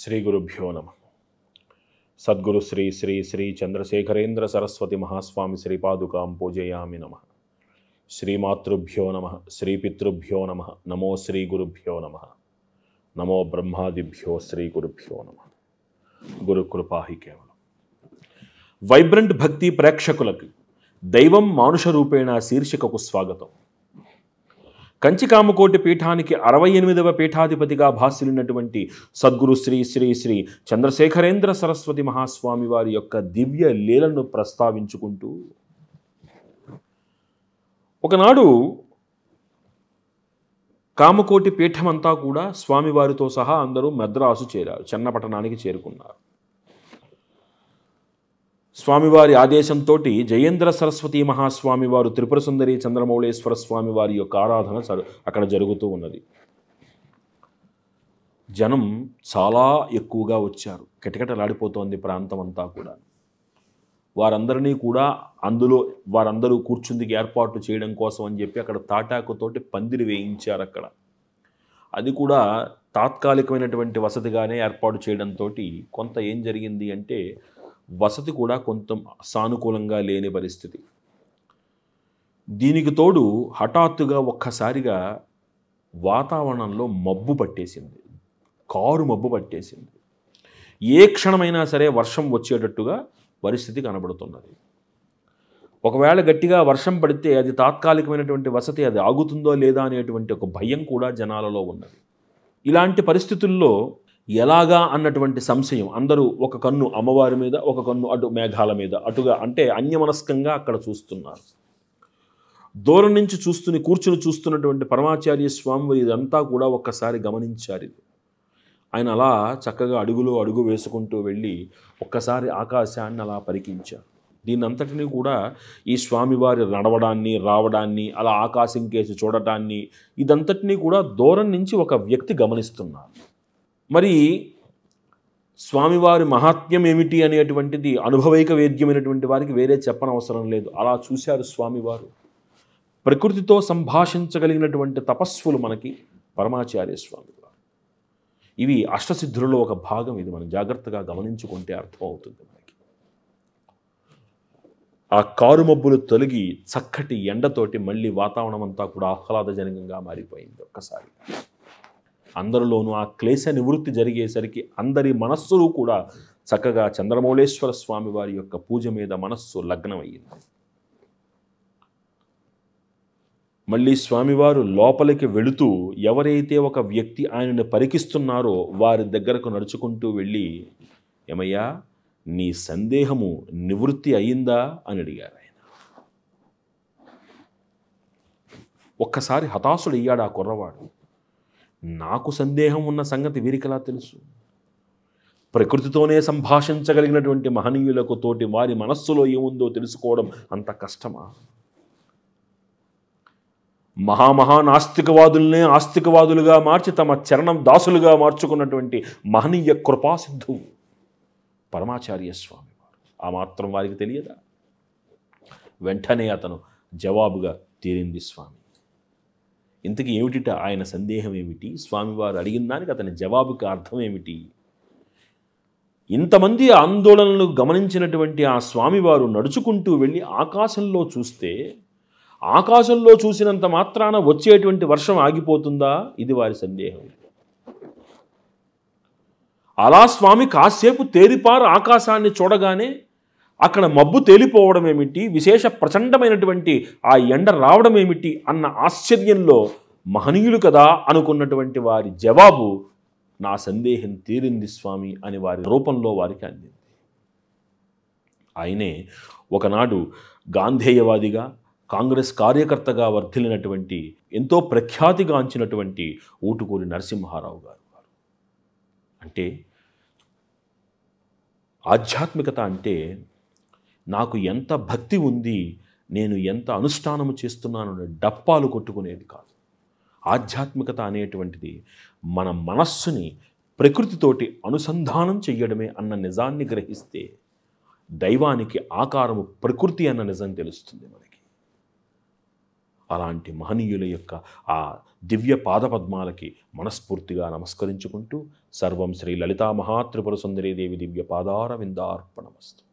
శ్రీ గురుభ్యో నమ. సద్గురు శ్రీ శ్రీ శ్రీ చంద్రశేఖరేంద్ర సరస్వతి మహాస్వామి శ్రీపాదుకాం పూజయామి నమ. శ్రీమాతృభ్యో నమ, శ్రీపితృభ్యో నమ, నమో శ్రీ గురుభ్యో నమ, నమో బ్రహ్మాదిభ్యో శ్రీ గురుభ్యో నమ. గురుకృపాహి కేవలం. వైబ్రెంట్ భక్తి ప్రేక్షకులకు దైవం మానుష రూపేణ శీర్షికకు స్వాగతం. కంచికామకోటి పీఠానికి 68వ పీఠాధిపతిగా భాసిల్లినటువంటి సద్గురు శ్రీ శ్రీ శ్రీ చంద్రశేఖరేంద్ర సరస్వతి మహాస్వామి వారి యొక్క దివ్య లీలను ప్రస్తావించుకుంటూ, ఒకనాడు కామకోటి పీఠమంతా కూడా స్వామివారితో సహా అందరూ మద్రాసు చేరారు, చెన్నపట్టణానికి చేరుకున్నారు. స్వామివారి ఆదేశంతో జయేంద్ర సరస్వతి మహాస్వామి వారు త్రిపుర సుందరి చంద్రమౌళేశ్వర స్వామి వారి యొక్క ఆరాధన అక్కడ జరుగుతూ ఉన్నది. జనం చాలా ఎక్కువగా వచ్చారు, కిటకిటలాడిపోతోంది ప్రాంతం అంతా కూడా. వారందరినీ కూడా వారందరూ కూర్చుందికి ఏర్పాటు చేయడం కోసం అని చెప్పి అక్కడ తాటాకుతోటి పందిరి వేయించారు. అక్కడ అది కూడా తాత్కాలికమైనటువంటి వసతిగానే ఏర్పాటు చేయడంతో కొంత ఏం జరిగింది అంటే వసతి కూడా కొంత సానుకూలంగా లేని పరిస్థితి. దీనికి తోడు హఠాత్తుగా ఒక్కసారిగా వాతావరణంలో మబ్బు పట్టేసింది, కారు మబ్బు పట్టేసింది. ఏ క్షణమైనా సరే వర్షం వచ్చేటట్టుగా పరిస్థితి కనబడుతున్నది. ఒకవేళ గట్టిగా వర్షం పడితే అది తాత్కాలికమైనటువంటి వసతి, అది ఆగుతుందో లేదా అనేటువంటి ఒక భయం కూడా జనాలలో ఉన్నది. ఇలాంటి పరిస్థితుల్లో ఎలాగా అన్నటువంటి సంశయం, అందరూ ఒక కన్ను అమ్మవారి మీద, ఒక కన్ను అటు మేఘాల మీద, అటుగా అంటే అన్యమనస్కంగా అక్కడ చూస్తున్నారు. దూరం నుంచి కూర్చుని చూస్తున్నటువంటి పరమాచార్య స్వామి ఇదంతా కూడా ఒక్కసారి గమనించారు. ఆయన అలా చక్కగా అడుగు వేసుకుంటూ వెళ్ళి ఒక్కసారి ఆకాశాన్ని అలా పరికించారు. దీన్నంతటినీ కూడా ఈ స్వామివారి నడవడాన్ని, రావడాన్ని, అలా ఆకాశం కేసి చూడటాన్ని, ఇదంతటినీ కూడా దూరం నుంచి ఒక వ్యక్తి గమనిస్తున్నారు. మరి స్వామివారి మహాత్మ్యం ఏమిటి అనేటువంటిది అనుభవైక వేద్యమైనటువంటి వారికి వేరే చెప్పనవసరం లేదు. అలా చూశారు స్వామివారు. ప్రకృతితో సంభాషించగలిగినటువంటి తపస్సులు మనకి పరమాచార్య స్వామి వారు. ఇవి అష్టసిద్ధులలో ఒక భాగం. ఇది మనం జాగ్రత్తగా గమనించుకుంటే అర్థమవుతుంది మనకి. ఆ కారు మబ్బులు తొలగి చక్కటి ఎండతోటి మళ్ళీ వాతావరణం అంతా కూడా ఆహ్లాదజనకంగా మారిపోయింది. ఒక్కసారి అందరిలోనూ ఆ క్లేశ నివృత్తి జరిగేసరికి అందరి మనస్సులు కూడా చక్కగా చంద్రమౌళేశ్వర స్వామి వారి యొక్క పూజ మీద మనస్సు లగ్నమయ్యింది. మళ్ళీ స్వామివారు లోపలికి వెళుతూ ఎవరైతే ఒక వ్యక్తి ఆయనను పరికిస్తున్నారో వారి దగ్గరకు నడుచుకుంటూ వెళ్ళి, ఏమయ్యా నీ సందేహము నివృత్తి అయిందా అని అడిగారు ఆయన. ఒక్కసారి హతాశుడయ్యాడు ఆ కుర్రవాడు. నాకు సందేహం ఉన్న సంగతి వీరికలా తెలుసు? ప్రకృతితోనే సంభాషించగలిగినటువంటి మహనీయులకు తోటి వారి మనస్సులో ఏముందో తెలుసుకోవడం అంత కష్టమా? నాస్తికవాదుల్నే ఆస్తికవాదులుగా మార్చి తమ చరణం దాసులుగా మార్చుకున్నటువంటి మహనీయ కృపాసిద్ధు పరమాచార్య స్వామి వారు. ఆ మాత్రం వారికి తెలియదా? వెంటనే అతను జవాబుగా తీరింది స్వామి. ఇంతకీ ఏమిటిట ఆయన సందేహం ఏమిటి? స్వామివారు అడిగిన దానికి అతని జవాబుకి అర్థం ఏమిటి? ఇంతమంది ఆందోళనలు గమనించినటువంటి ఆ స్వామివారు నడుచుకుంటూ వెళ్ళి ఆకాశంలో చూస్తే, ఆకాశంలో చూసినంత మాత్రాన వచ్చేటువంటి వర్షం ఆగిపోతుందా? ఇది వారి సందేహం. అలా స్వామి కాసేపు తేరిపారు ఆకాశాన్ని చూడగానే అక్కడ మబ్బు తేలిపోవడం ఏమిటి, విశేష ప్రచండమైనటువంటి ఆ ఎండ రావడం ఏమిటి అన్న ఆశ్చర్యంలో మహనీయులు కదా అనుకున్నటువంటి వారి జవాబు, నా సందేహం తీరింది స్వామి అని వారి రూపంలో వారికి అందింది. ఆయనే ఒకనాడు గాంధేయవాదిగా, కాంగ్రెస్ కార్యకర్తగా వర్ధిల్లినటువంటి, ఎంతో ప్రఖ్యాతిగాంచినటువంటి ఊటుకూరి నరసింహారావు గారు. అంటే ఆధ్యాత్మికత అంటే నాకు ఎంత భక్తి ఉంది, నేను ఎంత అనుష్ఠానము చేస్తున్నాను డప్పాలు కొట్టుకునేది కాదు. ఆధ్యాత్మికత అనేటువంటిది మన మనస్సుని ప్రకృతితోటి అనుసంధానం చెయ్యడమే అన్న నిజాన్ని గ్రహిస్తే దైవానికి ఆకారము ప్రకృతి అన్న నిజం తెలుస్తుంది మనకి. అలాంటి మహనీయుల యొక్క ఆ దివ్య పాదపద్మాలకి మనస్ఫూర్తిగా నమస్కరించుకుంటూ సర్వం శ్రీ లలితా మహాత్రిపుర సుందరీ దేవి దివ్య పాదార విందార్పణమస్తు.